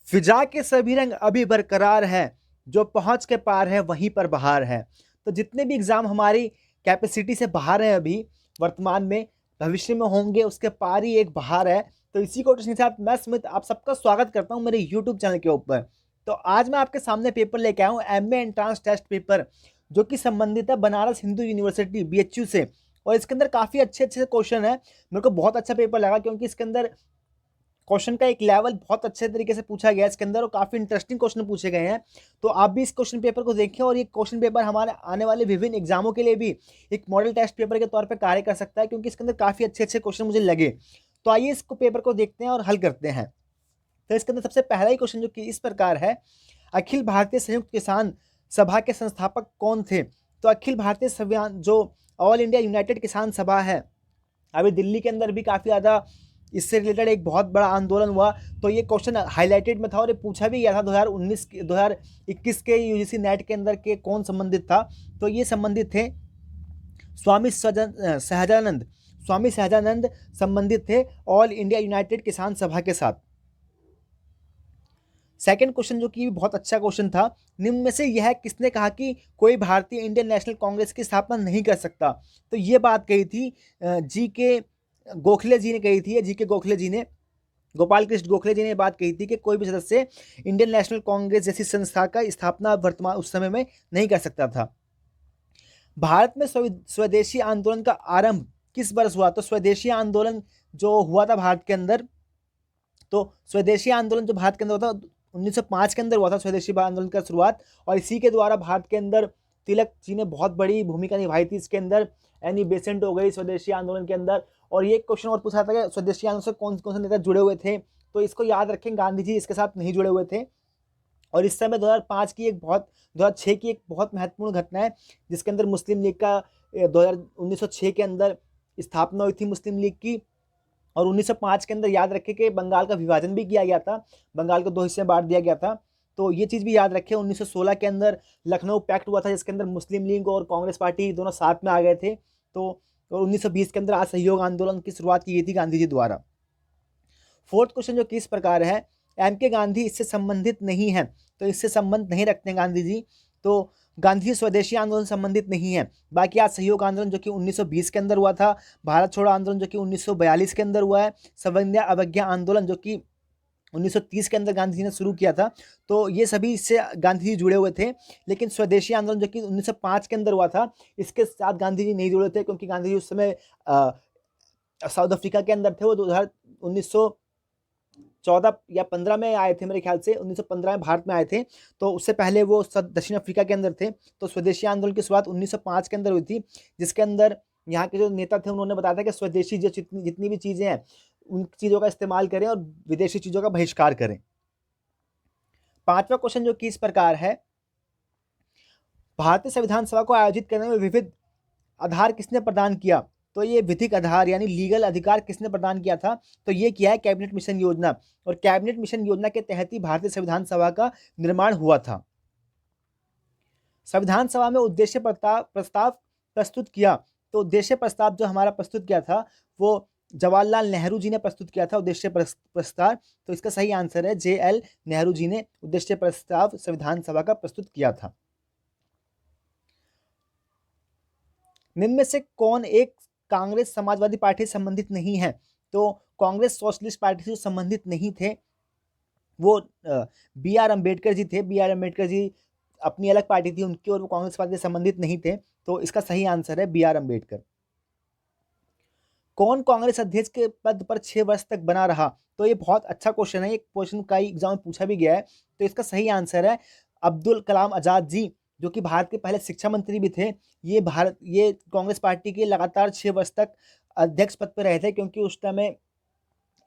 फिजा के सभी रंग अभी बरकरार है, जो पहुंच के पार है वहीं पर बहार है। तो जितने भी एग्जाम हमारी कैपेसिटी से बाहर हैं अभी वर्तमान में, भविष्य में होंगे, उसके पार ही एक बहार है। तो इसी कोटेशन के साथ मैं स्मिथ आप सबका स्वागत करता हूं मेरे यूट्यूब चैनल के ऊपर। तो आज मैं आपके सामने पेपर लेके आया हूँ एमए एंट्रांस टेस्ट पेपर, जो कि संबंधित है बनारस हिंदू यूनिवर्सिटी बीएचयू से। और इसके अंदर काफ़ी अच्छे अच्छे क्वेश्चन है। मेरे को बहुत अच्छा पेपर लगा, क्योंकि इसके अंदर क्वेश्चन का एक लेवल बहुत अच्छे तरीके से पूछा गया है इसके अंदर, और काफ़ी इंटरेस्टिंग क्वेश्चन पूछे गए हैं। तो आप भी इस क्वेश्चन पेपर को देखें, और ये क्वेश्चन पेपर हमारे आने वाले विभिन्न एग्जामों के लिए भी एक मॉडल टेस्ट पेपर के तौर पर कार्य कर सकता है, क्योंकि इसके अंदर काफ़ी अच्छे अच्छे क्वेश्चन मुझे लगे। तो आइए इसको पेपर को देखते हैं और हल करते हैं। तो इसके अंदर सबसे पहला ही क्वेश्चन जो कि इस प्रकार है, अखिल भारतीय संयुक्त किसान सभा के संस्थापक कौन थे? तो अखिल भारतीय संविधान जो ऑल इंडिया यूनाइटेड किसान सभा है, अभी दिल्ली के अंदर भी काफ़ी ज़्यादा इससे रिलेटेड एक बहुत बड़ा आंदोलन हुआ। तो ये क्वेश्चन हाईलाइटेड में था और ये पूछा भी गया था 2021 के यूजीसी नेट के अंदर के कौन संबंधित था। तो ये संबंधित थे सहजानंद स्वामी सहजानंद संबंधित थे ऑल इंडिया यूनाइटेड किसान सभा के साथ। सेकंड क्वेश्चन जो कि बहुत अच्छा क्वेश्चन था, निम्न में से यह किसने कहा कि कोई भारतीय इंडियन नेशनल कांग्रेस की स्थापना नहीं कर सकता? तो ये बात कही थी जी के गोखले जी ने कही थी। जी के गोखले जी ने, गोपाल कृष्ण गोखले जी ने बात कही थी कि कोई भी सदस्य इंडियन नेशनल कांग्रेस जैसी संस्था का स्थापना वर्तमान उस समय में नहीं कर सकता था। भारत में स्वदेशी आंदोलन का आरंभ किस वर्ष हुआ? तो स्वदेशी आंदोलन जो हुआ था भारत के अंदर, तो स्वदेशी आंदोलन जो भारत के अंदर हुआ था 1905 के अंदर हुआ था स्वदेशी आंदोलन का शुरुआत। और इसी के द्वारा भारत के अंदर तिलक जी ने बहुत बड़ी भूमिका निभाई थी इसके अंदर। एनी बेसेंट हो गई स्वदेशी आंदोलन के अंदर। और ये क्वेश्चन और पूछा था कि स्वदेशी आंदोलन से कौन कौन से नेता जुड़े हुए थे? तो इसको याद रखें, गांधी जी इसके साथ नहीं जुड़े हुए थे। और इस समय 2006 की एक बहुत महत्वपूर्ण घटना है, जिसके अंदर मुस्लिम लीग का 1906 के अंदर स्थापना हुई थी मुस्लिम लीग की। और 1905 के अंदर याद रखें कि बंगाल का विभाजन भी किया गया था, बंगाल को 2 हिस्से में बांट दिया गया था। तो ये चीज़ भी याद रखें। 1916 के अंदर लखनऊ पैक्ट हुआ था, जिसके अंदर मुस्लिम लीग और कांग्रेस पार्टी दोनों साथ में आ गए थे। तो और 1920 के अंदर असहयोग आंदोलन की शुरुआत की गई थी गांधी जी द्वारा। फोर्थ क्वेश्चन जो कि इस प्रकार है, एम के गांधी इससे संबंधित नहीं है। तो इससे संबंध नहीं रखते हैं गांधी जी। तो गांधी जी स्वदेशी आंदोलन संबंधित नहीं है। बाकी आज सहयोग आंदोलन जो कि 1920 के अंदर हुआ था, भारत छोड़ो आंदोलन जो कि 1942 के अंदर हुआ है, सविनय अवज्ञा आंदोलन जो कि 1930 के अंदर गांधी जी ने शुरू किया था। तो ये सभी इससे गांधी जी जुड़े हुए थे। लेकिन स्वदेशी आंदोलन जो कि 1905 के अंदर हुआ था, इसके साथ गांधी जी नहीं जुड़े थे, क्योंकि गांधी जी उस समय साउथ अफ्रीका के अंदर थे। वो 1914 या 15 में आए थे मेरे ख्याल से, 1915 में भारत में आए थे। तो उससे पहले वो दक्षिण अफ्रीका के अंदर थे। तो स्वदेशी आंदोलन की शुरुआत 1905 के अंदर हुई थी, जिसके अंदर यहाँ के जो नेता थे उन्होंने बताया था कि स्वदेशी जो जितनी भी चीज़ें हैं उन चीज़ों का इस्तेमाल करें और विदेशी चीज़ों का बहिष्कार करें। पांचवा क्वेश्चन जो कि इस प्रकार है, भारतीय संविधान सभा को आयोजित करने में विविध आधार किसने प्रदान किया? तो ये विधिक आधार यानी लीगल अधिकार किसने प्रदान किया था? तो ये किया है कैबिनेट मिशन योजना। और कैबिनेट मिशन योजना के तहत ही भारतीय संविधान सभा का निर्माण हुआ था। संविधान सभा में उद्देश्य प्रस्ताव प्रस्तुत किया। तो उद्देश्य प्रस्ताव जो हमारा प्रस्तुत किया था वो जवाहरलाल नेहरू जी ने प्रस्तुत किया था, उद्देश्य प्रस्ताव। तो इसका सही आंसर है JL नेहरू जी ने उद्देश्य प्रस्ताव संविधान सभा का प्रस्तुत किया था। निम्न में से कौन एक कांग्रेस समाजवादी पार्टी से संबंधित नहीं है? तो कांग्रेस सोशलिस्ट पार्टी से संबंधित नहीं थे, वो BR अम्बेडकर जी थे। BR अम्बेडकर जी अपनी अलग पार्टी थी उनकी, और वो कांग्रेस पार्टी से संबंधित नहीं थे। तो इसका सही आंसर है BR अम्बेडकर। कौन कांग्रेस अध्यक्ष के पद पर 6 वर्ष तक बना रहा? तो ये बहुत अच्छा क्वेश्चन है, एक क्वेश्चन कई एग्जाम में पूछा भी गया है। तो इसका सही आंसर है अब्दुल कलाम आजाद जी, जो कि भारत के पहले शिक्षा मंत्री भी थे। ये कांग्रेस पार्टी के लगातार 6 वर्ष तक अध्यक्ष पद पर रहे थे, क्योंकि उस समय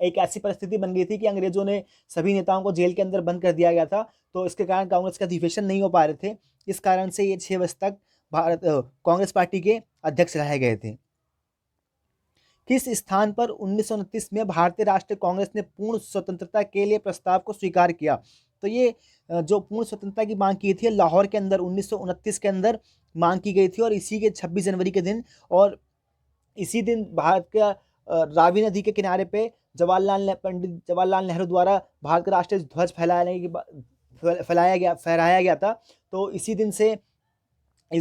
एक ऐसी परिस्थिति बन गई थी कि अंग्रेजों ने सभी नेताओं को जेल के अंदर बंद कर दिया गया था। तो इसके कारण कांग्रेस के अधिवेशन नहीं हो पा रहे थे। इस कारण से ये 6 वर्ष तक कांग्रेस पार्टी के अध्यक्ष रहे गए थे। किस स्थान पर 1929 में भारतीय राष्ट्रीय कांग्रेस ने पूर्ण स्वतंत्रता के लिए प्रस्ताव को स्वीकार किया? तो ये जो पूर्ण स्वतंत्रता की मांग की थी लाहौर के अंदर 1929 के अंदर मांग की गई थी। और इसी के 26 जनवरी के दिन, और इसी दिन भारत का रावी नदी के किनारे पे पंडित जवाहरलाल नेहरू द्वारा भारत का राष्ट्रीय ध्वज फहराया गया था। तो इस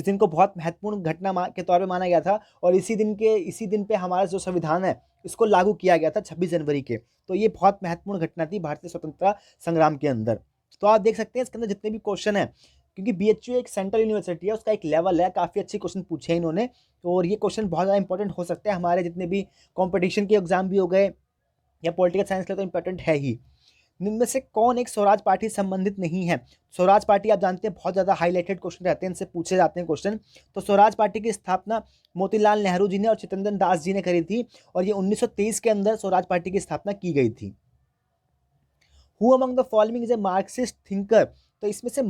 दिन को बहुत महत्वपूर्ण घटना के तौर पे माना गया था, और इसी दिन पे हमारा जो संविधान है इसको लागू किया गया था 26 जनवरी के। तो ये बहुत महत्वपूर्ण घटना थी भारतीय स्वतंत्रता संग्राम के अंदर। तो आप देख सकते हैं इसके अंदर जितने भी क्वेश्चन है, क्योंकि बीएचयू एक सेंट्रल यूनिवर्सिटी है, उसका एक लेवल है, काफ़ी अच्छे क्वेश्चन पूछे हैं इन्होंने। और ये क्वेश्चन बहुत ज़्यादा इंपॉर्टेंट हो सकते हैं हमारे जितने भी कॉम्पिटिशन के एग्जाम भी हो गए या पॉलिटिकल साइंस के लिए, तो इंपॉर्टेंट है ही। इनमें से कौन एक स्वराज पार्टी संबंधित नहीं है? स्वराज पार्टी आप जानते हैं बहुत ज़्यादा हाईलाइटेड क्वेश्चन रहते हैं, इनसे पूछे जाते हैं क्वेश्चन। तो स्वराज पार्टी की स्थापना मोतीलाल नेहरू जी ने और चित्तरंजन दास जी ने करी थी, और ये 1923 के अंदर स्वराज पार्टी की स्थापना की गई थी। Who among the following is a Marxist thinker? तो इसमें से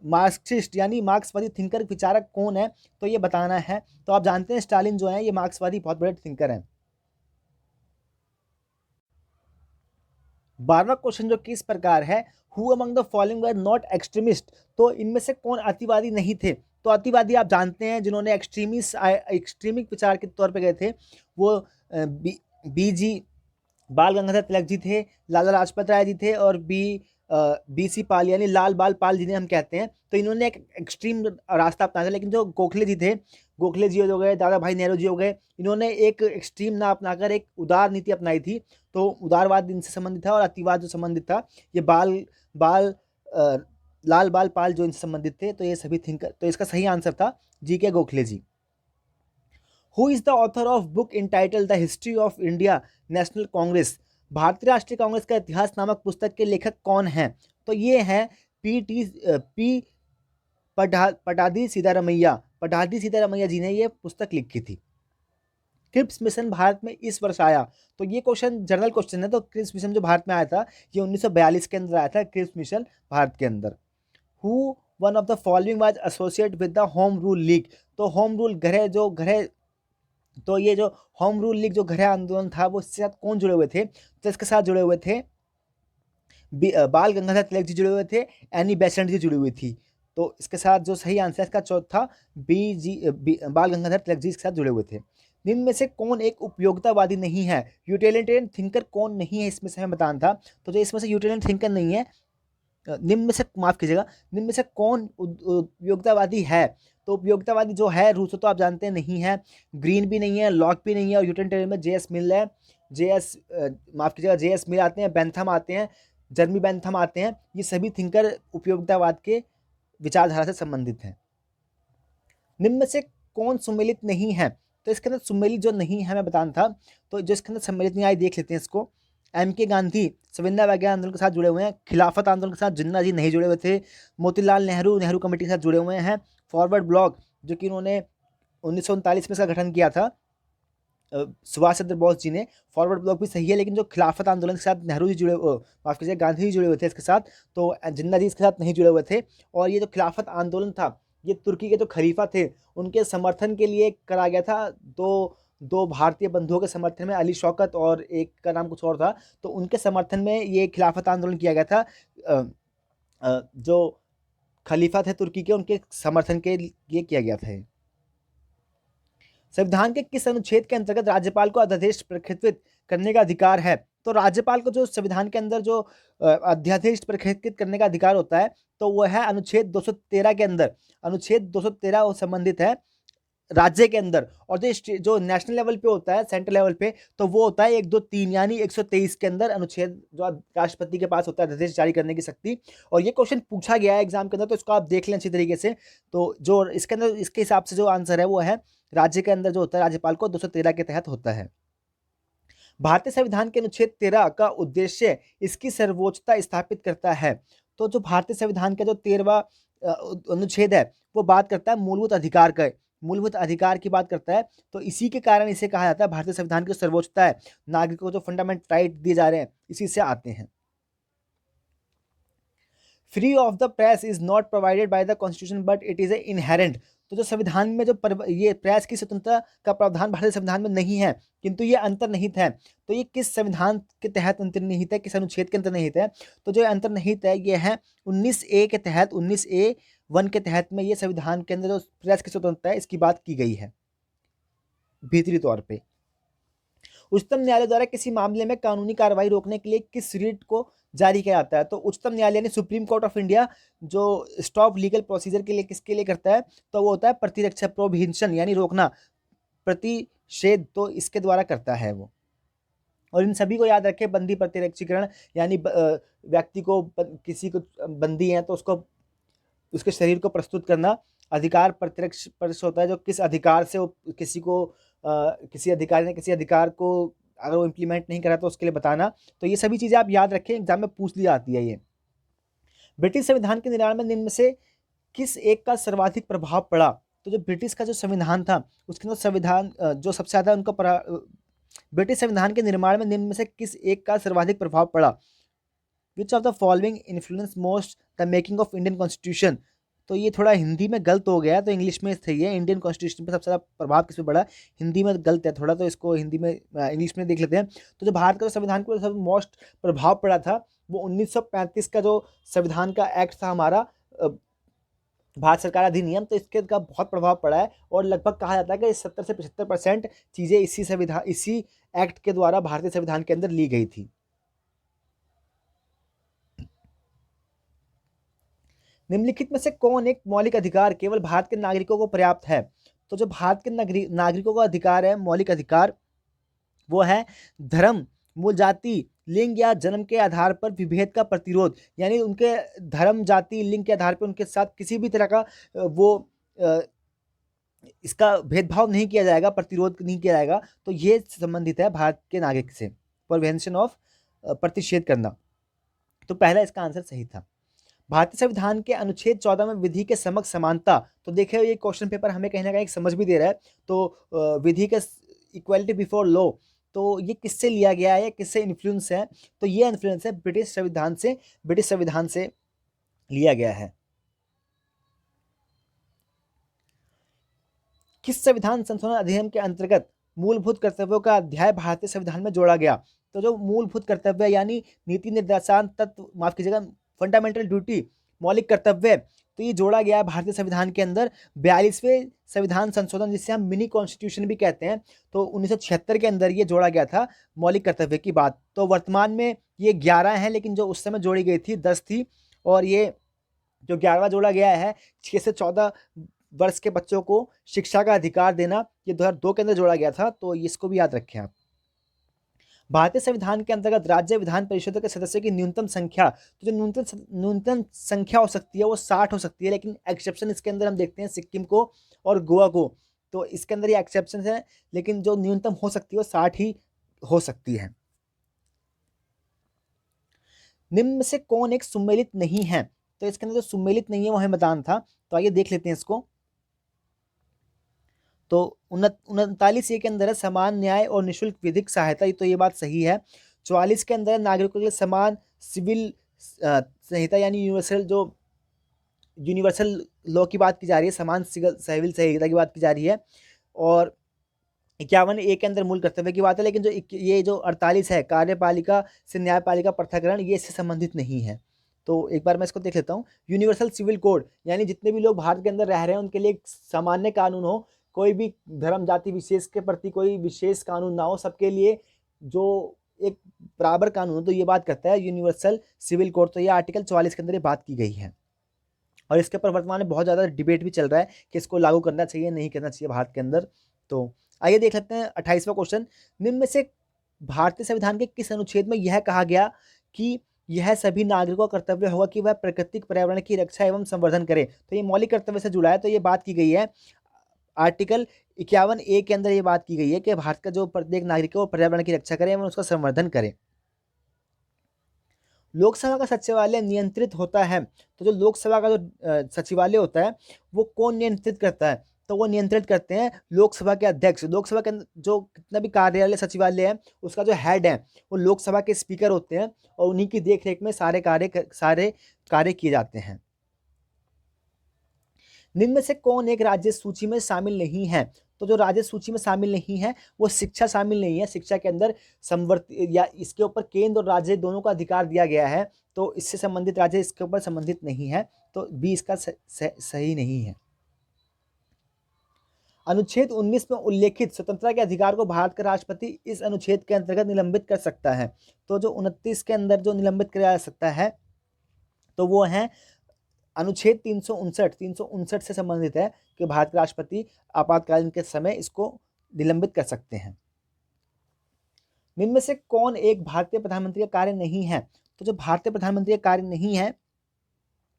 मार्क्सिस्ट यानी मार्क्सवादी थिंकर विचारक कौन है, तो ये बताना है। तो आप जानते हैं स्टालिन जो है ये मार्क्सवादी बहुत बड़े थिंकर हैं। 12वां क्वेश्चन जो कि इस प्रकार है, who among the following were not extremist? तो इनमें से कौन अतिवादी नहीं थे? तो अतिवादी आप जानते हैं जिन्होंने एक्सट्रीमिक विचार के तौर पे गए थे, वो बीजी बाल गंगाधर तिलक जी थे, लाला लाजपत राय जी थे, और बीसी पाल यानी लाल बाल पाल जिन्हें हम कहते हैं। तो इन्होंने एक एक्सट्रीम रास्ता अपनाया था, लेकिन जो गोखले जी थे, गोखले जी हो गए, दादा भाई नेहरू जी हो गए, इन्होंने एक एक्सट्रीम ना अपनाकर एक उदार नीति अपनाई थी। तो उदारवाद इनसे संबंधित था, और अतिवाद जो संबंधित था ये बाल अ, लाल बाल पाल जो इनसे संबंधित थे। तो ये सभी थिंकर, तो इसका सही आंसर था G K Gokhale ji. Who is the author of book entitled the history of India National Congress? भारतीय राष्ट्रीय कांग्रेस का इतिहास नामक पुस्तक के लेखक कौन हैं? तो ये हैं पी पटादी सीतारमैया जी ने ये पुस्तक लिखी थी। क्रिप्स मिशन भारत में इस वर्ष आया? तो ये क्वेश्चन जनरल क्वेश्चन है। तो क्रिप्स मिशन जो भारत में आया था ये 1942 के अंदर आया था, क्रिप्स मिशन भारत के अंदर। Who one of the following was associate with the home rule league? तो होम रूल गृह तो ये जो होम रूल लीग जो गृह आंदोलन था वो इसके साथ कौन जुड़े हुए थे? तो इसके साथ जुड़े हुए थे बाल गंगाधर तिलक जी जुड़े हुए थे, एनी बेसेंट जी जुड़ी हुई थी। तो इसके साथ जो सही आंसर है इसका चौथा बाल गंगाधर तिलक जी इसके साथ जुड़े हुए थे। निम्न में से कौन एक उपयोगितावादी नहीं है? यूटिलिटेरियन थिंकर कौन नहीं है इसमें से हमें बताना था। तो जो इसमें से यूटिलिटेरियन थिंकर नहीं है, निम्न में से माफ कीजिएगा, निम्न में से कौन उपयोगितावादी है? तो उपयोगितावादी जो है रूसो तो आप जानते हैं नहीं है, ग्रीन भी नहीं है, लॉक भी नहीं है, और यूटिलिटेरियन में जेएस मिल है, माफ कीजिएगा जेएस मिल आते हैं, बेंथम आते हैं, जर्मी बेंथम आते हैं। ये सभी थिंकर उपयोगितावाद के विचारधारा से संबंधित हैं। निम्न में से कौन सुमेलित नहीं है? तो इसके अंदर सुमेलित जो नहीं है मैं बताना था। तो जो इसके अंदर सम्मिलित नहीं, आइए देख लेते हैं इसको। एम.के. गांधी संविदा वैज्ञानिक आंदोलन के साथ जुड़े हुए हैं, खिलाफत आंदोलन के साथ जिन्ना जी नहीं जुड़े हुए थे, मोतीलाल नेहरू कमेटी के साथ जुड़े हुए हैं, फॉरवर्ड ब्लॉक जो कि उन्होंने 1939 में इसका गठन किया था सुभाष चंद्र बोस जी ने, फॉरवर्ड ब्लॉक भी सही है। लेकिन जो खिलाफत आंदोलन के साथ नेहरू जी माफ कीजिए गांधी जी जुड़े हुए थे इसके साथ, तो जिन्ना जी इसके साथ नहीं जुड़े हुए थे। और ये जो खिलाफत आंदोलन था ये तुर्की के जो खलीफा थे उनके समर्थन के लिए करा गया था। दो भारतीय बंधुओं के समर्थन में, अली शौकत और एक का नाम कुछ और था, तो उनके समर्थन में ये खिलाफत आंदोलन किया गया था। जो खलीफा थे तुर्की के उनके समर्थन के लिए किया गया था। संविधान के किस अनुच्छेद के अंतर्गत राज्यपाल को अध्यादेश प्रकृत करने का अधिकार है? तो राज्यपाल को जो संविधान के अंदर जो अध्यादेश प्रकृत करने का अधिकार होता है तो वह है अनुच्छेद 213 के अंदर। अनुच्छेद 213 संबंधित है राज्य के अंदर, और जो नेशनल लेवल पे होता है, सेंट्रल लेवल पे, तो वो होता है 1, 2, 3 यानी 123 के अंदर अनुच्छेद जो राष्ट्रपति के पास होता है अध्यादेश जारी करने की शक्ति। और ये क्वेश्चन पूछा गया है एग्जाम के अंदर, तो इसको आप देख लें अच्छी तरीके से। तो जो इसके अंदर इसके हिसाब से जो आंसर है वो है राज्य के अंदर जो होता है राज्यपाल को 213 के तहत होता है। भारतीय संविधान के अनुच्छेद 13 का उद्देश्य इसकी सर्वोच्चता स्थापित करता है। तो जो भारतीय संविधान का जो 13वां अनुच्छेद है वो बात करता है मूलभूत अधिकार का, मूलभूत अधिकार की बात करता है। तो इसी के कारण इसे कहा जाता है भारतीय संविधान की सर्वोच्चता है, नागरिकों को जो फंडामेंटल राइट दिए जा रहे हैं इसी से आते हैं। Free of the press is not provided by the constitution but it is a inherent. तो जो संविधान में जो ये प्रेस की स्वतंत्रता का प्रावधान भारतीय संविधान में नहीं है, किंतु ये अंतर्निहित है। तो ये किस संविधान के तहत अंतर्निहित है, किस अनुच्छेद के अंतर्निहित है? तो जो अंतर्निहित है ये है 19A के तहत, 19A(1) के तहत में ये संविधान के अंदर जो प्रेस की स्वतंत्रता है इसकी बात की गई है भीतरी तौर पे। उच्चतम न्यायालय द्वारा किसी मामले में कानूनी कार्रवाई रोकने के लिए किस रीट को जारी किया जाता है? तो उच्चतम न्यायालय यानी सुप्रीम कोर्ट ऑफ इंडिया जो स्टॉप लीगल प्रोसीजर के लिए किसके लिए करता है? तो वो होता है प्रतिरक्षा, प्रोहिबिशन यानी रोकना, प्रतिषेध, तो इसके द्वारा करता है वो। और इन सभी को याद रखें, बंदी प्रतिरक्षीकरण यानी व्यक्ति को किसी को बंदी है तो उसको उसके शरीर को प्रस्तुत करना। अधिकार प्रतिरक्ष पक्ष होता है जो किस अधिकार से वो किसी को किसी अधिकारी ने किसी अधिकार को अगर वो इम्प्लीमेंट नहीं करा तो उसके लिए बताना। तो ये सभी चीज़ें आप याद रखें, एग्जाम में पूछ ली जाती है ये। ब्रिटिश संविधान के निर्माण में निम्न में से किस एक का सर्वाधिक प्रभाव पड़ा? तो जो ब्रिटिश का जो संविधान था उसके अंदर संविधान जो सबसे ज़्यादा उनको ब्रिटिश संविधान के निर्माण में निम्न में से किस एक का सर्वाधिक प्रभाव पड़ा? विच of the following influence most the making of Indian constitution? तो ये थोड़ा हिंदी में गलत हो गया, तो इंग्लिश में सही है। इंडियन कॉन्स्टिट्यूशन पर सबसे ज़्यादा प्रभाव किस पे पड़ा? हिंदी में गलत है थोड़ा, तो इसको हिंदी में इंग्लिश में देख लेते हैं। तो जो भारत का संविधान को सब मोस्ट प्रभाव पड़ा था वो 1935 का जो संविधान का एक्ट था हमारा, भारत सरकार अधिनियम, तो इसके का बहुत प्रभाव पड़ा है। और लगभग कहा जाता है कि 70 से 75% चीज़ें इसी एक्ट के द्वारा भारतीय संविधान के अंदर ली गई थी। निम्नलिखित में से कौन एक मौलिक अधिकार केवल भारत के नागरिकों को पर्याप्त है? तो जो भारत के नागरिकों का अधिकार है, मौलिक अधिकार, वो है धर्म, मूल जाति, लिंग या जन्म के आधार पर विभेद का प्रतिरोध। यानी उनके धर्म, जाति, लिंग के आधार पर उनके साथ किसी भी तरह का इसका भेदभाव नहीं किया जाएगा, प्रतिरोध नहीं किया जाएगा। तो ये संबंधित है भारत के नागरिक से, प्रिवेंशन ऑफ प्रतिषेध करना। तो पहला इसका आंसर सही था। भारतीय संविधान के अनुच्छेद 14 में विधि के समक्ष समानता, तो देखिए ये क्वेश्चन पेपर हमें कहीं ना कहीं समझ भी दे रहा है। तो विधि के इक्वालिटी बिफोर लॉ, तो ये किससे लिया गया है, किससे इन्फ्लुएंस है? तो ये इन्फ्लुएंस है ब्रिटिश संविधान से लिया गया है। किस संविधान संशोधन अधिनियम के अंतर्गत मूलभूत कर्तव्यों का अध्याय भारतीय संविधान में जोड़ा गया? तो जो मूलभूत कर्तव्य यानी नीति निर्देशांक तत्व, माफ कीजिएगा, फंडामेंटल ड्यूटी, मौलिक कर्तव्य, तो ये जोड़ा गया है भारतीय संविधान के अंदर 42वें संविधान संशोधन, जिसे हम मिनी कॉन्स्टिट्यूशन भी कहते हैं। तो 1976 के अंदर ये जोड़ा गया था मौलिक कर्तव्य की बात। तो वर्तमान में ये 11 हैं, लेकिन जो उस समय जोड़ी गई थी 10 थी। और ये जो 11वां जोड़ा गया है, 6 से 14 वर्ष के बच्चों को शिक्षा का अधिकार देना, ये 2002 के अंदर जोड़ा गया था। तो इसको भी याद रखें आप। भारतीय संविधान के अंतर्गत राज्य विधान परिषद के सदस्यों की न्यूनतम संख्या, तो जो न्यूनतम संख्या हो सकती है वो 60 हो सकती है, लेकिन एक्सेप्शन इसके अंदर हम देखते हैं सिक्किम को और गोवा को। तो इसके अंदर ये एक्सेप्शन है, लेकिन जो न्यूनतम हो सकती है वो 60 ही हो सकती है। निम्न में से कौन एक सुमेलित नहीं है? तो इसके अंदर जो सुमेलित नहीं है वो हमें बताना था। तो आइए देख लेते हैं इसको। तो 39 के अंदर है समान न्याय और निःशुल्क विधिक सहायता, तो ये बात सही है। 44 के अंदर है नागरिकों के लिए समान सिविल संहिता यानी यूनिवर्सल लॉ की बात की जा रही है, समान सिविल संहिता की बात की जा रही है। और 51 के अंदर मूल कर्तव्य की बात है। लेकिन ये जो 48 है कार्यपालिका से न्यायपालिका पृथक्करण, ये इससे संबंधित नहीं है। तो एक बार मैं इसको देख लेता हूँ। यूनिवर्सल सिविल कोड यानी जितने भी लोग भारत के अंदर रह रहे हैं उनके लिए एक सामान्य कानून हो, कोई भी धर्म जाति विशेष के प्रति कोई विशेष कानून ना हो, सबके लिए जो एक बराबर कानून हो, तो ये बात करता है यूनिवर्सल सिविल कोड। तो ये आर्टिकल 44 के अंदर ये बात की गई है। और इसके ऊपर वर्तमान में बहुत ज़्यादा डिबेट भी चल रहा है कि इसको लागू करना चाहिए नहीं करना चाहिए भारत के अंदर। तो आइए देख लेते हैं 28वां क्वेश्चन। निम्न में से भारतीय संविधान के किस अनुच्छेद में यह कहा गया कि यह सभी नागरिकों का कर्तव्य होगा कि वह प्राकृतिक पर्यावरण की रक्षा एवं संवर्धन करे? तो ये मौलिक कर्तव्य से जुड़ा है, तो ये बात की गई है आर्टिकल 51 के अंदर। ये बात की गई है कि भारत का जो प्रत्येक नागरिक है वो पर्यावरण की रक्षा करे एवं उसका संवर्धन करे। लोकसभा का सचिवालय नियंत्रित होता है, तो जो लोकसभा का जो सचिवालय होता है वो कौन नियंत्रित करता है? तो वो नियंत्रित करते हैं लोकसभा के अध्यक्ष। लोकसभा के अंदर जो कितना भी कार्यालय सचिवालय है उसका जो हेड है वो लोकसभा के स्पीकर होते हैं, और उन्हीं की देखरेख में सारे कार्य किए जाते हैं। निम्न में से कौन एक राज्य सूची में शामिल नहीं है? तो जो राज्य सूची में शामिल नहीं है वो शिक्षा शामिल नहीं है। शिक्षा के अंदर या इसके ऊपर केंद्र और राज्य दोनों का अधिकार दिया गया है, तो इससे संबंधित राज्य इसके ऊपर संबंधित नहीं है। तो बी इसका सही नहीं है। अनुच्छेद 19 में उल्लेखित स्वतंत्रता के अधिकार को भारत का राष्ट्रपति इस अनुच्छेद के अंतर्गत निलंबित कर सकता है। तो जो 29 के अंदर जो निलंबित किया जा सकता है तो वो है अनुच्छेद 359 से संबंधित है कि भारत के राष्ट्रपति आपातकालीन के समय इसको निलंबित कर सकते हैं। निम्न में से कौन एक भारतीय प्रधानमंत्री का कार्य नहीं है? तो जो भारतीय प्रधानमंत्री का कार्य नहीं है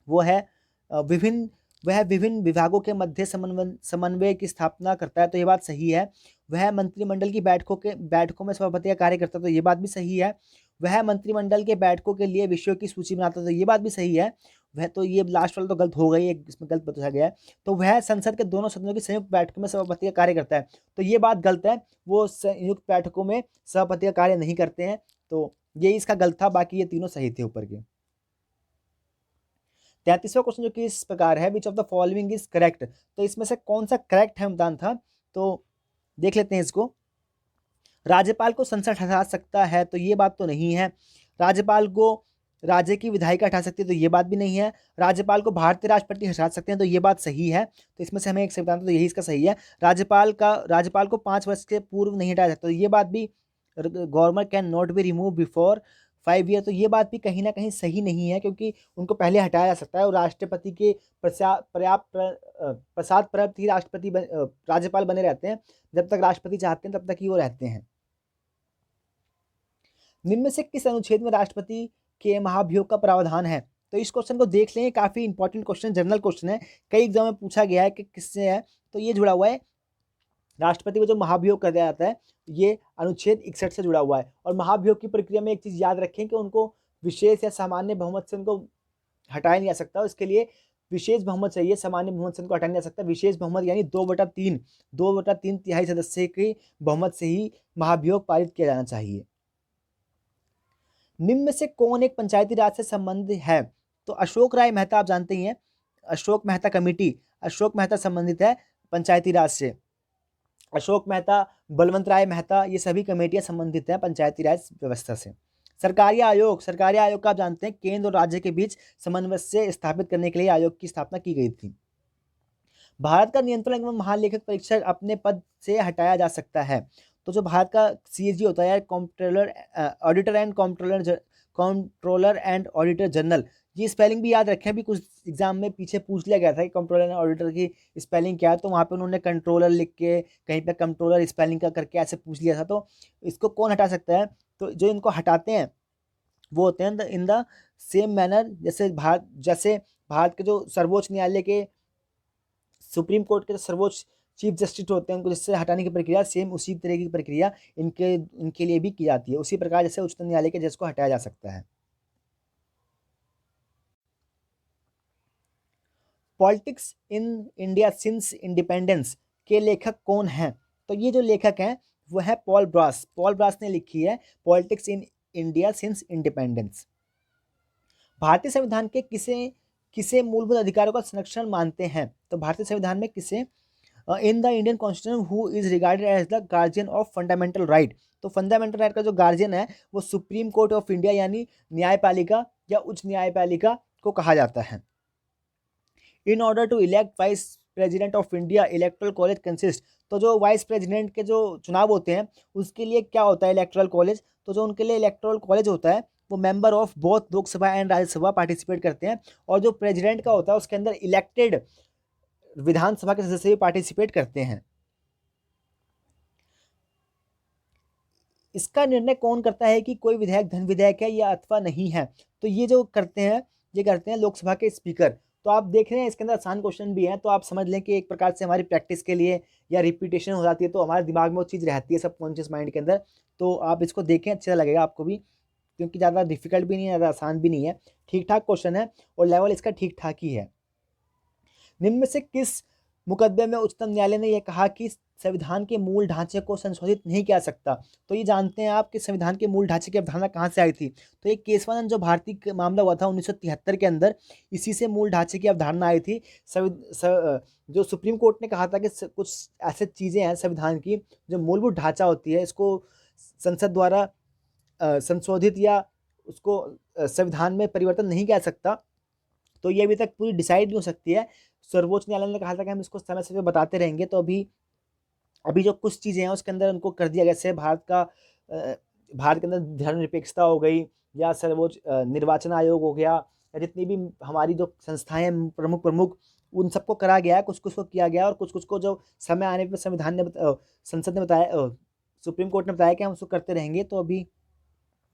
वो है विभिन्न विभागों के मध्य समन्वय की स्थापना करता है, तो ये बात सही है। वह मंत्रिमंडल की बैठकों में सभापति का कार्य करता है, तो ये बात भी सही है। वह मंत्रिमंडल के बैठकों के लिए विषयों की सूची बनाता है, तो ये बात भी सही है। वह तो ये लास्ट वाला तो गलत हो गई, इसमें गलत बताया गया है। तो वह संसद के दोनों सदनों की संयुक्त बैठक में सभापति का कार्य करता है, तो ये बात गलत है। वो संयुक्त बैठकों में सभापति का कार्य नहीं करते हैं, तो ये इसका गलत था। बाकी ये तीनों सही थे ऊपर के। 33वां क्वेश्चन जो कि इस प्रकार है, विच of the following is correct. तो इसमें से कौन सा करेक्ट है मतदान था, तो देख लेते हैं इसको। राज्यपाल को संसद हटा सकता है, तो ये बात तो नहीं है। राज्यपाल को राज्य की विधायिका हटा सकती है, तो ये बात भी नहीं है। राज्यपाल को भारतीय राष्ट्रपति हटा सकते हैं, तो ये बात सही है। तो इसमें से हमें एक सही बताना, तो यही इसका सही है। राज्यपाल को 5 वर्ष के पूर्व नहीं हटाया सकता, तो ये बात भी governor can not be remove before 5 year, तो ये बात भी कहीं ना कहीं सही नहीं है, क्योंकि उनको पहले हटाया जा सकता है और राष्ट्रपति के प्रसाद पर्याप्त ही राज्यपाल बने रहते हैं। जब तक राष्ट्रपति चाहते हैं तब तक ही वो रहते हैं। निम्न में से किस अनुच्छेद में राष्ट्रपति के महाभियोग का प्रावधान है? तो इस क्वेश्चन को देख लें, काफी इंपॉर्टेंट क्वेश्चन, जनरल क्वेश्चन है, कई एग्जाम में पूछा गया है कि किससे है। तो ये जुड़ा हुआ है, राष्ट्रपति को जो महाभियोग कर दिया जाता है ये अनुच्छेद 61 से जुड़ा हुआ है। और महाभियोग की प्रक्रिया में एक चीज याद रखें कि उनको विशेष या सामान्य बहुमत से उनको हटाया नहीं जा सकता, इसके लिए विशेष बहुमत चाहिए, सामान्य बहुमत से उनको हटाया नहीं जा सकता। विशेष बहुमत यानी 2/3 तिहाई सदस्य की बहुमत से ही महाभियोग पारित किया जाना चाहिए। निम्न में से कौन एक पंचायती राज से संबंधित है? तो अशोक राय मेहता, आप जानते ही हैं, अशोक मेहता कमेटी, अशोक मेहता संबंधित है पंचायती राज से। अशोक मेहता, बलवंत राय मेहता, ये सभी कमेटियां संबंधित हैं पंचायती राज व्यवस्था से। सरकारी आयोग का आप जानते हैं केंद्र और राज्य के बीच समन्वय से स्थापित करने के लिए आयोग की स्थापना की गई थी। भारत का नियंत्रण एवं महालेखक परीक्षक अपने पद से हटाया जा सकता है। तो जो भारत का CAG होता है, कंट्रोलर एंड ऑडिटर जनरल, ये स्पेलिंग भी याद रखें। अभी कुछ एग्जाम में पीछे पूछ लिया गया था कि कंट्रोलर एंड ऑडिटर की स्पेलिंग क्या है, तो वहाँ पे उन्होंने कंट्रोलर लिख के कहीं पे कंट्रोलर स्पेलिंग का करके ऐसे पूछ लिया था। तो इसको कौन हटा सकता है? तो जो इनको हटाते हैं वो होते हैं इन द सेम मैनर, जैसे भारत के जो सर्वोच्च न्यायालय के, सुप्रीम कोर्ट के सर्वोच्च चीफ जस्टिस होते हैं, उनको जिससे हटाने की प्रक्रिया सेम उसी तरह की प्रक्रिया इनके लिए भी की जाती है। उसी प्रकार जैसे उच्चतम न्यायालय के जज को हटाया जा सकता है। Politics in India since independence के लेखक कौन हैं? तो ये जो लेखक हैं वो है पॉल ब्रास ने लिखी है politics in India since independence. भारतीय संविधान के किसे मूलभूत अधिकारों का संरक्षण मानते हैं? तो भारतीय संविधान में किसे, in the Indian constitution who is regarded as the guardian of fundamental right. तो फंडामेंटल राइट का जो गार्जियन है वो सुप्रीम कोर्ट ऑफ इंडिया यानी न्यायपालिका या उच्च न्यायपालिका को कहा जाता है। In order to elect vice president of India electoral college consist. तो जो वाइस प्रेसिडेंट के जो चुनाव होते हैं उसके लिए क्या होता है इलेक्टोरल कॉलेज? तो जो उनके लिए इलेक्टोरल कॉलेज होता है वो member of both Lok Sabha and Rajya Sabha participate करते हैं। और जो प्रेसिडेंट का होता है उसके अंदर इलेक्टेड विधानसभा के सदस्य भी पार्टिसिपेट करते हैं। इसका निर्णय कौन करता है कि कोई विधेयक धन विधेयक है या अथवा नहीं है? तो ये जो करते हैं लोकसभा के स्पीकर। तो आप देख रहे हैं इसके अंदर आसान क्वेश्चन भी हैं, तो आप समझ लें कि एक प्रकार से हमारी प्रैक्टिस के लिए या रिपीटेशन हो जाती है तो हमारे दिमाग में वो चीज़ रहती है सबकॉन्शियस माइंड के अंदर। तो आप इसको देखें, अच्छा लगेगा आपको भी, क्योंकि ज़्यादा डिफिकल्ट भी नहीं है, ज़्यादा आसान भी नहीं है, ठीक ठाक क्वेश्चन है और लेवल इसका ठीक ठाक ही है। निम्न में से किस मुकदमे में उच्चतम न्यायालय ने यह कहा कि संविधान के मूल ढांचे को संशोधित नहीं किया सकता? तो ये जानते हैं आप कि संविधान के मूल ढांचे की अवधारणा कहाँ से आई थी? तो ये केशवानंद जो भारतीय मामला हुआ था 1973 के अंदर, इसी से मूल ढांचे की अवधारणा आई थी। जो सुप्रीम कोर्ट ने कहा था कि कुछ ऐसे चीज़ें हैं संविधान की जो मूलभूत ढांचा होती है, इसको संसद द्वारा संशोधित या उसको संविधान में परिवर्तन नहीं किया सकता। तो ये अभी तक पूरी डिसाइड नहीं हो सकती है। सर्वोच्च न्यायालय ने कहा था कि हम इसको समय समय बताते रहेंगे, तो अभी अभी जो कुछ चीज़ें हैं उसके अंदर उनको कर दिया गया, जैसे भारत के अंदर धर्मनिरपेक्षता हो गई, या सर्वोच्च निर्वाचन आयोग हो गया, या जितनी भी हमारी जो संस्थाएं हैं प्रमुख प्रमुख, उन सबको करा गया है, कुछ कुछ को किया गया है, और कुछ कुछ को जो समय आने पर संविधान ने संसद ने बताया, सुप्रीम कोर्ट ने बताया कि हम उसको करते रहेंगे। तो अभी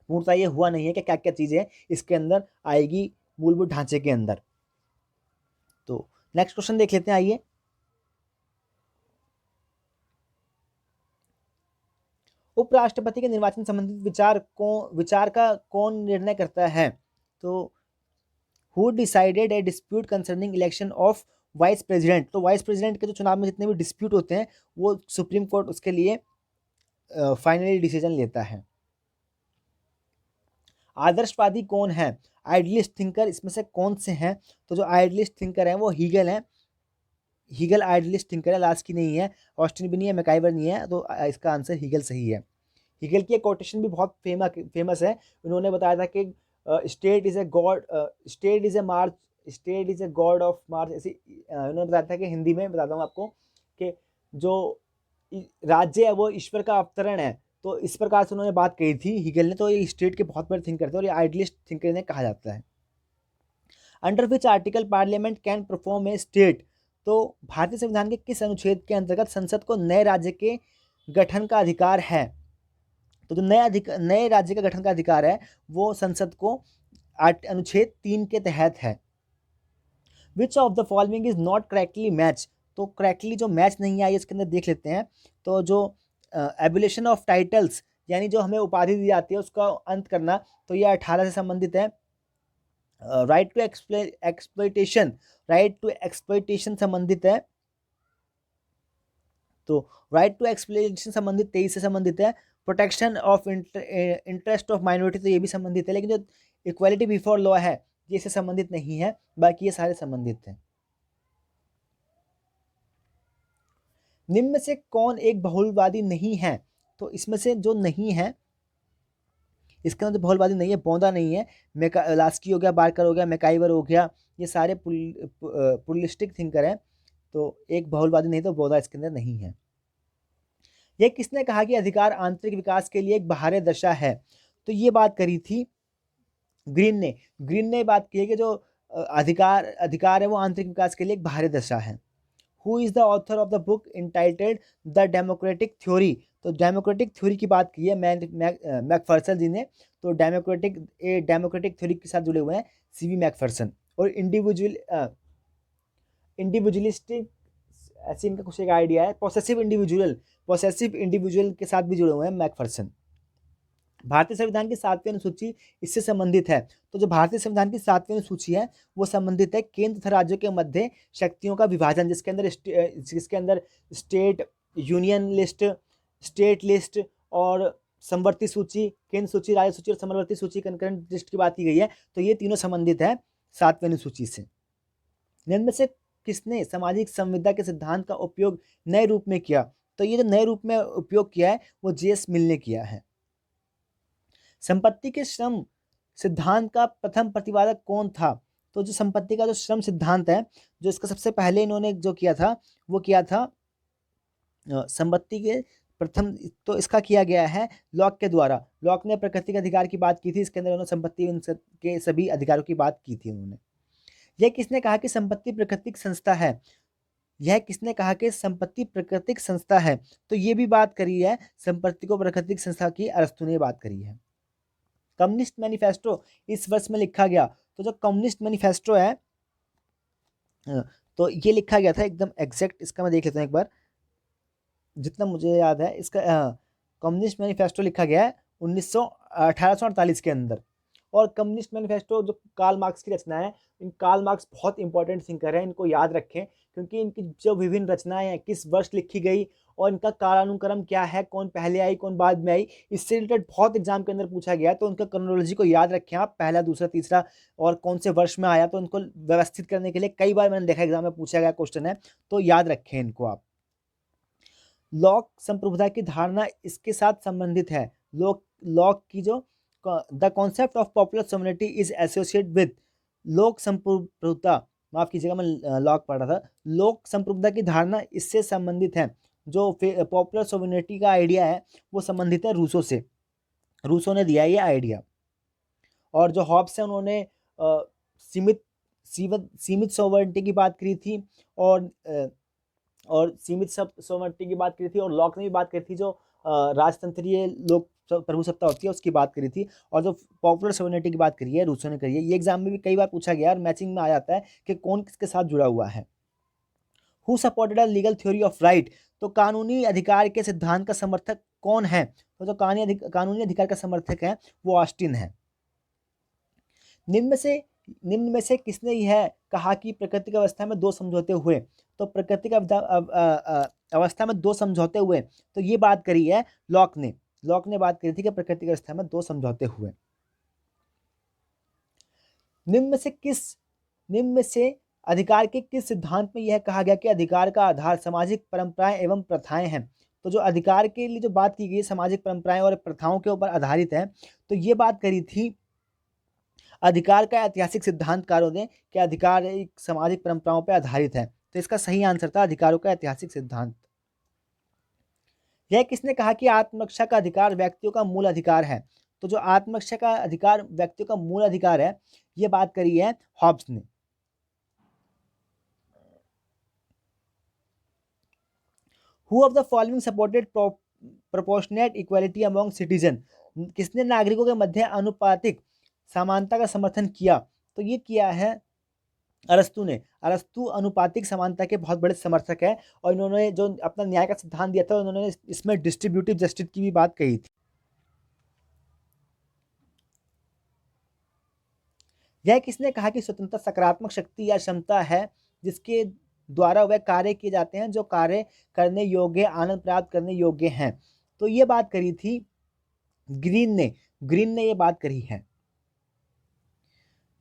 पूर्णतः ये हुआ नहीं है कि क्या क्या चीज़ें इसके अंदर आएगी मूलभूत ढांचे के अंदर। तो नेक्स्ट क्वेश्चन देख लेते हैं, आइए। उपराष्ट्रपति के निर्वाचन संबंधित विचार का कौन निर्णय करता है? तो who decided A dispute concerning election of vice president? तो वाइस प्रेसिडेंट के जो चुनाव में जितने भी डिस्प्यूट होते हैं वो सुप्रीम कोर्ट उसके लिए फाइनली डिसीजन लेता है। आदर्शवादी कौन है? आइडियलिस्ट थिंकर इसमें से कौन से हैं? तो जो आइडियलिस्ट थिंकर हैं वो हीगल हैं। हीगल आइडियलिस्ट थिंकर है, लास्ट की नहीं है, ऑस्टिन भी नहीं है, मैकाइवर नहीं है, तो इसका आंसर हीगल सही है। हीगल की एक कोटेशन भी बहुत फेमस है। उन्होंने बताया था कि state is a god, state is A March, state is a god of March, ऐसी उन्होंने बताया था कि हिंदी में बताता हूँ आपको कि जो राज्य है वो ईश्वर का अवतरण है। तो इस प्रकार से उन्होंने बात कही थी हीगल ने। तो ये स्टेट के बहुत बड़े थिंकर थे और ये आइडियलिस्ट थिंकर इन्हें कहा जाता है। Under which article parliament can perform a state? तो भारतीय संविधान के किस अनुच्छेद के अंतर्गत संसद को नए राज्य के गठन का अधिकार है? तो जो नए राज्य का गठन का अधिकार है वो संसद को अनुच्छेद 3 के तहत है। विच of the following is not correctly match? तो करेक्टली जो मैच नहीं आई इसके अंदर देख लेते हैं। तो जो एबुलेशन ऑफ टाइटल्स, यानी जो हमें उपाधि दी जाती है उसका अंत करना, तो ये 18 से संबंधित है। Right to exploitation, right to exploitation संबंधित है। तो राइट टू एक्सप्लॉइटेशन संबंधित 23 से संबंधित है। Protection of interest of minority, तो ये भी संबंधित है। लेकिन जो इक्वालिटी बिफोर लॉ है ये इससे संबंधित नहीं है, बाकी ये सारे संबंधित हैं। निम्न में से कौन एक बहुलवादी नहीं है? तो इसमें से जो नहीं है, इसके अंदर तो बहुलवादी नहीं है, बौंदा नहीं है, लास्की हो गया, बार्कर हो गया, मैकाइवर हो गया, ये सारे पुलिस्टिक थिंकर हैं। तो एक बहुलवादी नहीं, तो बौंदा इसके अंदर नहीं है। यह किसने कहा कि अधिकार आंतरिक विकास के लिए एक बाहरी दशा है? तो ये बात करी थी ग्रीन ने बात की है कि जो अधिकार है वो आंतरिक विकास के लिए एक बाहरी दशा है। Who is the author of the book entitled the democratic theory? तो डेमोक्रेटिक थ्योरी की बात की है मैकफर्सन जी ने। तो डेमोक्रेटिक थ्योरी के साथ जुड़े हुए हैं सीवी मैकफर्सन। और इंडिविजुअलिस्टिक, ऐसे इनका कुछ एक आइडिया है, पोसेसिव इंडिविजुअल के साथ भी जुड़े हुए हैं मैकफर्सन। भारतीय संविधान की 7वीं अनुसूची इससे संबंधित है। तो जो भारतीय संविधान की 7वीं अनुसूची है वो संबंधित है केंद्र तथा राज्यों के मध्य शक्तियों का विभाजन, जिसके अंदर state union list, state list और समवर्ती सूची, केंद्र सूची, राज्य सूची और समवर्ती सूची, कंकरेंट लिस्ट की बात की गई है। तो ये तीनों संबंधित है 7वीं अनुसूची से। निम्न में से किसने सामाजिक संविदा के सिद्धांत का उपयोग नए रूप में किया? तो ये जो नए रूप में उपयोग किया है वो जेएस मिल ने किया है। संपत्ति के श्रम सिद्धांत का प्रथम प्रतिपादक कौन था? तो जो संपत्ति का जो श्रम सिद्धांत है, जो इसका सबसे पहले इन्होंने जो किया था वो किया था संपत्ति के प्रथम, तो इसका किया गया है लॉक के द्वारा। लॉक ने प्रकृति के अधिकार की बात की थी, इसके अंदर उन्होंने संपत्ति के सभी अधिकारों की बात की थी उन्होंने। यह किसने कहा कि संपत्ति प्राकृतिक संस्था है? यह किसने कहा कि संपत्ति प्राकृतिक संस्था है? तो ये भी बात करी है संपत्ति को प्राकृतिक संस्था की, अरस्तु ने बात करी है। कम्युनिस्ट मैनिफेस्टो इस वर्ष में लिखा गया। तो जो कम्युनिस्ट मैनिफेस्टो है तो ये लिखा गया था एकदम एग्जैक्ट, इसका मैं देख लेता हूँ एक बार, जितना मुझे याद है इसका कम्युनिस्ट मैनिफेस्टो लिखा गया है 1848 के अंदर। और कम्युनिस्ट मैनिफेस्टो जो कार्ल मार्क्स की रचना है, इन कार्ल मार्क्स बहुत इंपॉर्टेंट थिंकर है, इनको याद रखें क्योंकि इनकी जो विभिन्न रचनाएं हैं किस वर्ष लिखी गई और इनका कालानुक्रम क्या है, कौन पहले आई कौन बाद में आई, इससे रिलेटेड बहुत एग्जाम के अंदर पूछा गया। तो उनका क्रोनोलॉजी को याद रखें आप, पहला दूसरा तीसरा और कौन से वर्ष में आया, तो उनको व्यवस्थित करने के लिए कई बार मैंने देखा एग्जाम में पूछा गया क्वेश्चन है, तो याद रखें इनको आप। लॉक संप्रभुता की धारणा इसके साथ संबंधित है। लॉक की जो the concept of popular sovereignty is associate with लोक संप्रभुता, माफ कीजिएगा मैं लॉक पढ़ रहा था, लोक संप्रभुता की धारणा इससे संबंधित है। जो पॉपुलर सोविनिटी का आइडिया है वो संबंधित है रूसों से। रूसों ने दिया ये आइडिया। और जो हॉब्स है उन्होंने सीमित सीमित सोवर्निटी की बात करी थी, और सीमित सोवर्निटी की बात करी थी, और लॉक ने भी बात करी थी जो राजतंत्रीय लोक प्रभु सत्ता होती है उसकी बात करी थी, और जो पॉपुलर सोवर्निटी की बात करी है रूसों ने करी है। ये एग्जाम में भी कई बार पूछा गया और मैचिंग में आ जाता है कि कौन किसके साथ जुड़ा हुआ है। Who supported a legal theory of right, तो कानूनी अधिकार के सिद्धांत का समर्थक कौन है? तो जो कानूनी अधिकार का समर्थक है वो ऑस्टिन है। निम्न में से किसने यह कहा कि प्राकृतिक अवस्था में दो समझौते हुए? तो प्राकृतिक अवस्था में दो समझौते हुए, तो ये बात करी है लॉक ने। लॉक ने बात करी थी कि प्राकृतिक अवस्था में दो समझौते हुए। निम्न में से अधिकार के किस सिद्धांत में यह कहा गया कि अधिकार का आधार सामाजिक परंपराएं एवं प्रथाएं हैं? तो जो अधिकार के लिए जो बात की गई सामाजिक परंपराएं और प्रथाओं के ऊपर आधारित है, तो ये बात करी थी अधिकार का ऐतिहासिक सिद्धांतकारों ने कि अधिकार एक सामाजिक परंपराओं पर आधारित है। तो इसका सही आंसर था अधिकारों का ऐतिहासिक सिद्धांत। यह किसने कहा कि आत्मरक्षा का अधिकार व्यक्तियों का मूल अधिकार है? तो जो आत्मरक्षा का अधिकार व्यक्तियों का मूल अधिकार है, यह बात करी है हॉब्स ने। Who of the following supported proportionate equality among citizen? किसने नागरिकों के मध्य अनुपातिक समानता का समर्थन किया? तो ये किया है अरस्तु ने। अरस्तु अनुपातिक समानता के बहुत बड़े समर्थक है, और इन्होंने जो अपना न्याय का सिद्धांत दिया था उन्होंने इसमें डिस्ट्रीब्यूटिव जस्टिस की भी बात कही थी। यह किसने कहा कि स्वतंत्रता सकारात्मक शक्ति या क्षमता है जिसके द्वारा वह कार्य किए जाते हैं जो कार्य करने योग्य, आनंद प्राप्त करने योग्य हैं? तो ये बात करी थी ग्रीन ने ये बात करी है।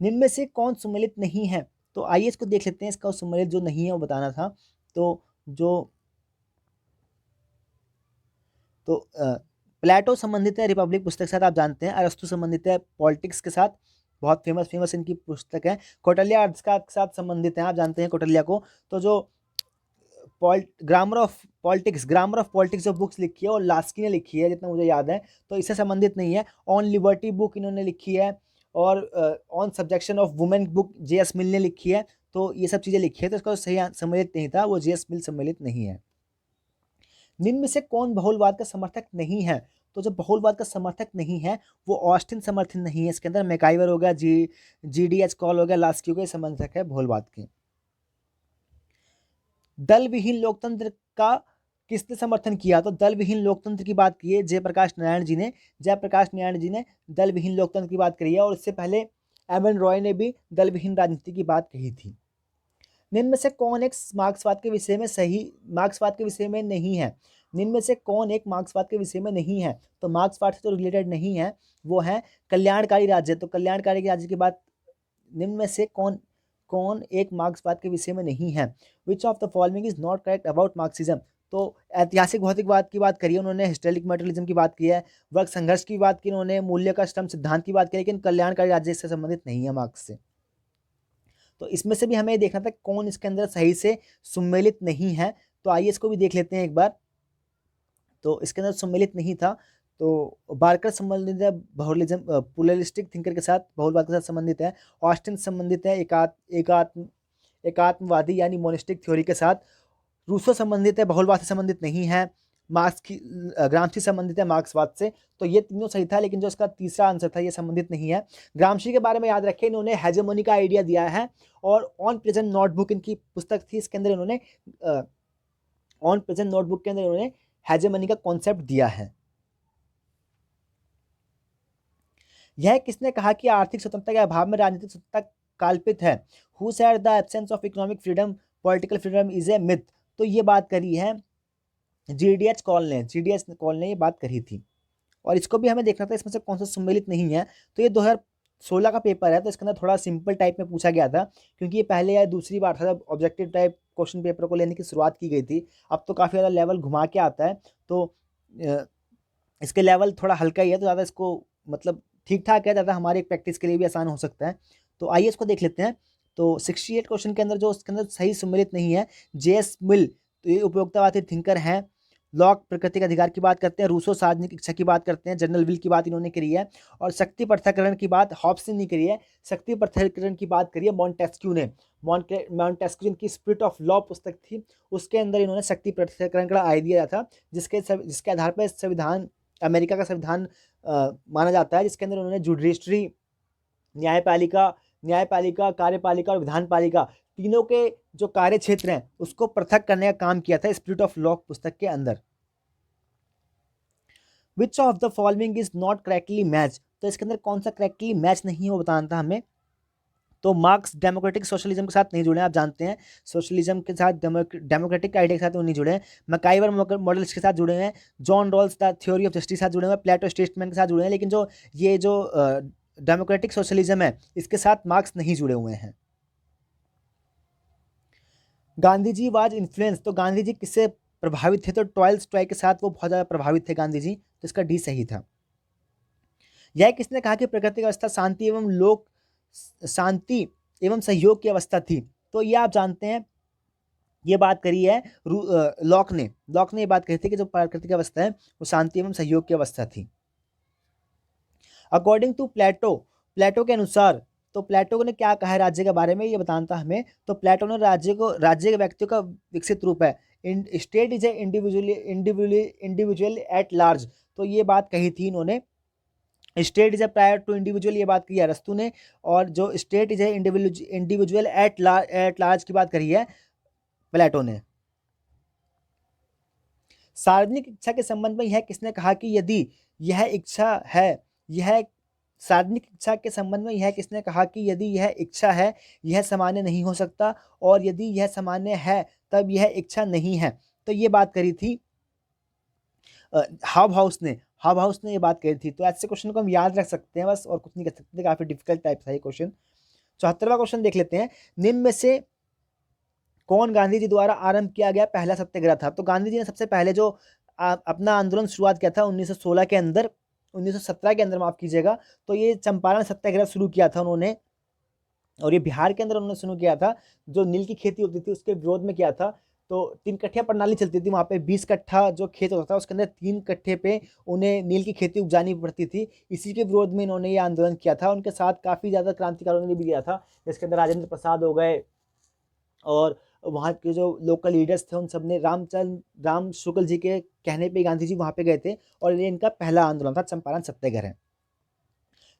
निम्न में से कौन सुमेलित नहीं है? तो आइए इसको देख लेते हैं, इसका सुमेलित जो नहीं है वो बताना था। तो प्लेटो संबंधित है रिपब्लिक पुस्तक के साथ, आप जानते हैं। अरस्तु संबंधित है पॉलिटिक्स के साथ, बहुत फेमस इनकी पुस्तक है। कौटिल्य अर्थशास्त्र के साथ संबंधित है, आप जानते हैं कौटिल्य को। तो जो ग्रामर ऑफ पॉलिटिक्स जो बुक्स लिखी है और लास्की ने लिखी है जितना मुझे याद है, तो इससे संबंधित नहीं है। ऑन लिबर्टी बुक इन्होंने लिखी है, और on subjection of women book जे.एस. मिल ने लिखी है। तो ये सब चीज़ें लिखी है, तो इसका सही सम्मिलित नहीं था, वो जे.एस. मिल सम्मिलित नहीं है। निम्न में से कौन बहुलवाद का समर्थक नहीं है? तो जो बहुलवाद का समर्थक नहीं है वो ऑस्टिन समर्थन नहीं है। इसके अंदर मैकाइवर हो गया, जी.डी.एच. कॉल हो गया, लास्की हो गया, समर्थक है बहुलवाद के। दल विहीन लोकतंत्र का किसने समर्थन किया? तो दल विहीन लोकतंत्र की बात की है जयप्रकाश नारायण जी ने दल विहीन लोकतंत्र की बात करी है, और इससे पहले एम.एन. रॉय ने भी दल विहीन राजनीति की बात कही थी। निम्न में से कौन एक मार्क्सवाद के विषय में नहीं है? निम्न में से कौन एक मार्क्सवाद के विषय में नहीं है? तो मार्क्सवाद से जो रिलेटेड नहीं है वो है कल्याणकारी राज्य। तो कल्याणकारी राज्य की बात, निम्न में से कौन एक मार्क्सवाद के विषय में नहीं है? विच of the following is not correct about Marxism? तो ऐतिहासिक भौतिकवाद की बात करी उन्होंने, हिस्टोरिक मटेरियलिज्म की बात की है, वर्ग संघर्ष की बात की उन्होंने, मूल्य का स्तंभ सिद्धांत की बात की, लेकिन कल्याणकारी राज्य से संबंधित नहीं है मार्क्स से। तो इसमें से भी हमें देखना था कौन इसके अंदर सही से सम्मिलित नहीं है। तो आइए इसको भी देख लेते हैं एक बार। तो इसके अंदर सम्मिलित नहीं था, तो बार्कर संबंधित है बहुलिज्म प्लुरलिस्टिक थिंकर के साथ, बहुलवाद के साथ संबंधित है। ऑस्टिन संबंधित है एकात्मवादी यानी मोनिस्टिक थ्योरी के साथ। रूसो संबंधित है, बहुलवाद से संबंधित नहीं है। ग्रामशी संबंधित है मार्क्सवाद से। तो ये तीनों सही था, लेकिन जो इसका तीसरा आंसर था ये संबंधित नहीं है। ग्रामशी के बारे में याद रखें, इन्होंने हेजेमोनी का आइडिया दिया है, और ऑन प्रेजेंट नोटबुक इनकी पुस्तक थी, इसके अंदर इन्होंने ऑन प्रेजेंट नोटबुक के अंदर इन्होंने हेजेमनी का कॉन्सेप्ट दिया है। यह किसने कहा कि आर्थिक स्वतंत्रता के अभाव में राजनीतिक स्वतंत्रता काल्पित है? Who said the absence of economic freedom political freedom is a myth? तो ये बात करी है जी.डी.एच. कॉल ने ये बात करी थी। और इसको भी हमें देखना था इसमें से कौन सा सम्मिलित नहीं है। तो ये 2016 का पेपर है, तो इसके अंदर थोड़ा सिंपल टाइप में पूछा गया था, क्योंकि ये पहले या दूसरी बार था जब ऑब्जेक्टिव टाइप क्वेश्चन पेपर को लेने की शुरुआत की गई थी। अब तो काफ़ी ज़्यादा लेवल घुमा के आता है, तो इसके लेवल थोड़ा हल्का ही है, तो ज़्यादा इसको मतलब ठीक ठाक है, ज़्यादा हमारी प्रैक्टिस के लिए भी आसान हो सकता है। तो आइए इसको देख लेते हैं। तो 68 क्वेश्चन के अंदर जो उसके अंदर सही सम्मिलित नहीं है, जे.एस. मिल तो ये उपयोगितावादी थिंकर हैं। लॉक प्रकृति के अधिकार की बात करते हैं, रूसो सार्वजनिक इच्छा की बात करते हैं, जनरल विल की बात इन्होंने करी है, और शक्ति पृथक्करण की बात हॉब्स ने नहीं करी है, शक्ति पृथक्करण की बात करी है मॉन्टेस्क्यू ने। मॉन्टेस्क्यू जिनकी स्पिरिट ऑफ लॉ पुस्तक थी, उसके अंदर इन्होंने शक्ति पृथक्करण का आइडिया था, जिसके आधार पर संविधान, अमेरिका का संविधान माना जाता है, जिसके अंदर उन्होंने जुडिशरी, न्यायपालिका न्यायपालिका कार्यपालिका और विधानपालिका तीनों के जो कार्य क्षेत्र हैं उसको पृथक करने का काम किया था स्पिरिट ऑफ लॉ पुस्तक के अंदर। विच of the following is not correctly match, तो इसके अंदर कौन सा करेक्टली मैच नहीं है वो बताना था हमें। तो मार्क्स डेमोक्रेटिक सोशलिज्म के साथ नहीं जुड़े हैं, आप जानते हैं सोशलिज्म के साथ डेमोक्रेटिक आइडिया के साथ वो नहीं जुड़े हैं। मैकाइवर मॉडल्स के साथ जुड़े हैं, John Rawls the theory of justice के साथ जुड़े हैं, प्लेटो स्टेटमेंट के साथ जुड़े हैं, लेकिन जो डेमोक्रेटिक सोशलिज्म है इसके साथ मार्क्स नहीं जुड़े हुए हैं। गांधी जी वाज इन्फ्लुएंस, तो गांधी जी किससे प्रभावित थे, तो टॉलस्टॉय के साथ वो बहुत ज़्यादा प्रभावित थे गांधी जी, तो इसका डी सही था। यह किसने कहा कि प्रकृति की अवस्था शांति एवं सहयोग की अवस्था थी, तो ये आप जानते हैं, ये बात करी है लॉक ने ये बात कही थी कि जो प्रकृति की अवस्था है वो शांति एवं सहयोग की अवस्था थी। अकॉर्डिंग टू प्लेटो के अनुसार, तो प्लेटो ने क्या कहा है राज्य के बारे में ये बताना था हमें। तो प्लेटो ने राज्य के व्यक्तियों का विकसित रूप है, state is a individual at large, तो ये बात कही थी इन्होंने। State is a prior to individual, ये बात कही है अरस्तु ने, और जो state is a individual at large की बात करी है प्लेटो ने। सार्वजनिक इच्छा के संबंध में यह किसने कहा कि यदि यह इच्छा है, यह सार्वजनिक इच्छा के संबंध में यह किसने कहा कि यदि यह इच्छा है यह सामान्य नहीं हो सकता, और यदि यह सामान्य है तब यह इच्छा नहीं है, तो ये बात करी थी हाउस ने ये बात कही थी। तो ऐसे क्वेश्चन को हम याद रख सकते हैं बस, और कुछ नहीं कर सकते, काफी डिफिकल्ट टाइप था ये क्वेश्चन। 74वां क्वेश्चन देख लेते हैं, निम्न में से कौन गांधी जी द्वारा आरंभ किया गया पहला सत्याग्रह था, तो गांधी जी ने सबसे पहले जो अपना आंदोलन शुरुआत किया था 1916 के अंदर, 1917 के अंदर माफ कीजिएगा, तो ये चंपारण सत्याग्रह शुरू किया था उन्होंने, और ये बिहार के अंदर उन्होंने शुरू किया था। जो नील की खेती होती थी उसके विरोध में किया था। तो 3 कट्ठा प्रणाली चलती थी वहाँ पे, 20 कट्ठा जो खेत होता था उसके अंदर 3 कट्ठे पे उन्हें नील की खेती उपजानी पड़ती थी, इसी के विरोध में इन्होंने ये आंदोलन किया था। उनके साथ काफ़ी ज़्यादा क्रांतिकारियों ने भी किया था, जिसके अंदर राजेंद्र प्रसाद हो गए, और वहाँ के जो लोकल लीडर्स थे उन सब ने राम शुक्ल जी के कहने पे गांधी जी वहाँ पे गए थे, और ये इनका पहला आंदोलन था Champaran satyagraha.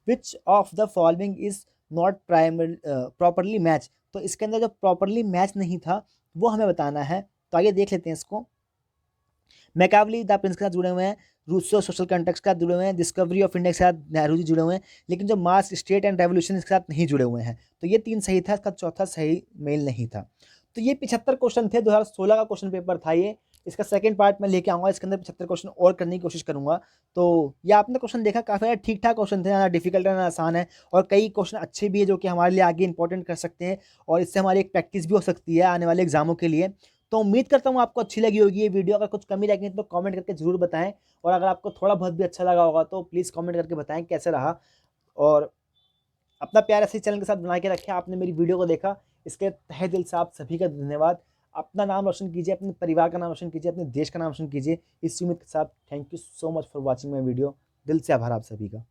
Which of the following is not properly match, तो इसके अंदर जो प्रॉपरली मैच नहीं था वो हमें बताना है। तो आइए देख लेते हैं इसको। मैकावली द प्रिंस के साथ जुड़े हुए हैं, रूसो सोशल कॉन्टेक्स्ट के साथ जुड़े हुए हैं, डिस्कवरी ऑफ इंडिया के साथ नेहरू जी जुड़े हुए हैं, लेकिन जो मास स्टेट एंड रेवोल्यूशन इसके साथ नहीं जुड़े हुए हैं। तो ये 3 सही था, इसका चौथा सही मेल नहीं था। तो ये 75 क्वेश्चन थे, 2016 का क्वेश्चन पेपर था ये। इसका सेकंड पार्ट मैं लेके आऊँगा, इसके अंदर 75 क्वेश्चन और करने की कोशिश करूँगा। तो ये आपने क्वेश्चन देखा, काफ़ी ज़्यादा ठीक ठाक क्वेश्चन थे, ना डिफिकल्ट है ना आसान है, और कई क्वेश्चन अच्छे भी है जो कि हमारे लिए आगे इंपॉर्टेंट कर सकते हैं, और इससे हमारी एक प्रैक्टिस भी हो सकती है आने वाले एग्जामों के लिए। तो उम्मीद करता हूँ आपको अच्छी लगी होगी ये वीडियो। अगर कुछ कमी रहेगी तो कमेंट करके ज़रूर बताएं, और अगर आपको थोड़ा बहुत भी अच्छा लगा होगा तो प्लीज़ कमेंट करके बताएं कैसे रहा। और अपना प्यार ऐसे चैनल के साथ बना के रखें। आपने मेरी वीडियो को देखा, इसके तहे दिल से आप सभी का धन्यवाद। अपना नाम रोशन कीजिए, अपने परिवार का नाम रोशन कीजिए, अपने देश का नाम रोशन कीजिए। इस उम्मीद के साथ thank you so much for watching my video. दिल से आभार आप सभी का।